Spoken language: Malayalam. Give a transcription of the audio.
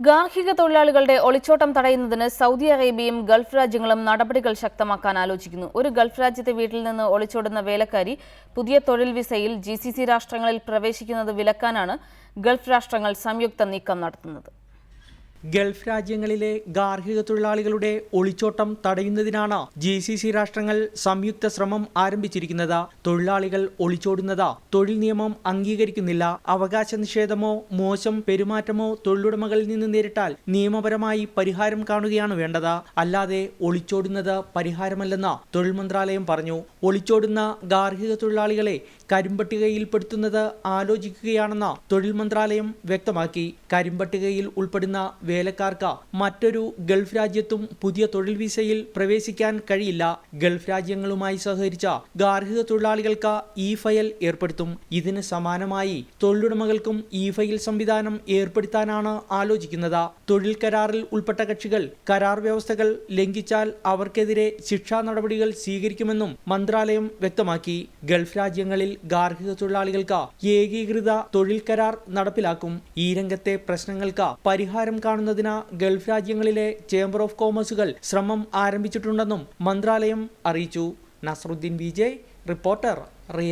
ഗാർഹിക തൊഴിലാളികളുടെ ഒളിച്ചോട്ടം തടയുന്നതിന് സൗദി അറേബ്യയും ഗൾഫ് രാജ്യങ്ങളും നടപടികൾ ശക്തമാക്കാൻ ആലോചിക്കുന്നു. ഒരു ഗൾഫ് രാജ്യത്തെ വീട്ടിൽ നിന്ന് ഒളിച്ചോടുന്ന വേലക്കാരി പുതിയ തൊഴിൽ വിസയിൽ GCC രാഷ്ട്രങ്ങളിൽ പ്രവേശിക്കുന്നത് വിലക്കാനാണ് ഗൾഫ് രാഷ്ട്രങ്ങൾ സംയുക്ത നീക്കം നടത്തുന്നത്. ഗൾഫ് രാജ്യങ്ങളിലെ ഗാർഹിക തൊഴിലാളികളുടെ ഒളിച്ചോട്ടം തടയുന്നതിനാണ് GCC രാഷ്ട്രങ്ങൾ സംയുക്ത ശ്രമം ആരംഭിച്ചിരിക്കുന്നത്. തൊഴിലാളികൾ ഒളിച്ചോടുന്നത് തൊഴിൽ നിയമം അംഗീകരിക്കുന്നില്ല. അവകാശ നിഷേധമോ മോശം പെരുമാറ്റമോ തൊഴിലുടമകളിൽ നിന്ന് നേരിട്ടാൽ നിയമപരമായി പരിഹാരം കാണുകയാണ് വേണ്ടത്. അല്ലാതെ ഒളിച്ചോടുന്നത് പരിഹാരമല്ലെന്ന് തൊഴിൽ മന്ത്രാലയം പറഞ്ഞു. ഒളിച്ചോടുന്ന ഗാർഹിക തൊഴിലാളികളെ കരിമ്പട്ടികയിൽപ്പെടുത്തുന്നത് ആലോചിക്കുകയാണെന്ന് തൊഴിൽ മന്ത്രാലയം വ്യക്തമാക്കി. കരിമ്പട്ടികയിൽ ഉൾപ്പെടുന്ന വേലക്കാർക്ക് മറ്റൊരു ഗൾഫ് രാജ്യത്തും പുതിയ തൊഴിൽ വിസയിൽ പ്രവേശിക്കാൻ കഴിയില്ല. ഗൾഫ് രാജ്യങ്ങളുമായി സഹകരിച്ച ഗാർഹിക തൊഴിലാളികൾക്ക് E-ഫയൽ ഏർപ്പെടുത്തും. ഇതിന് സമാനമായി തൊഴിലുടമകൾക്കും E-ഫയൽ സംവിധാനം ഏർപ്പെടുത്താനാണ് ആലോചിക്കുന്നത്. തൊഴിൽ കരാറിൽ ഉൾപ്പെട്ട കക്ഷികൾ കരാർ വ്യവസ്ഥകൾ ലംഘിച്ചാൽ അവർക്കെതിരെ ശിക്ഷാ നടപടികൾ സ്വീകരിക്കുമെന്നും മന്ത്രാലയം വ്യക്തമാക്കി. ഗൾഫ് രാജ്യങ്ങളിൽ ഗാർഹിക തൊഴിലാളികൾക്ക് ഏകീകൃത തൊഴിൽ കരാർ നടപ്പിലാക്കും. ഈ രംഗത്തെ പ്രശ്നങ്ങൾക്ക് പരിഹാരം കാണുന്നതിന് ഗൾഫ് രാജ്യങ്ങളിലെ ചേംബർ ഓഫ് കോമേഴ്സുകൾ ശ്രമം ആരംഭിച്ചിട്ടുണ്ടെന്നും മന്ത്രാലയം അറിയിച്ചു. Nasaruddin VJ, reporter, Riyadh.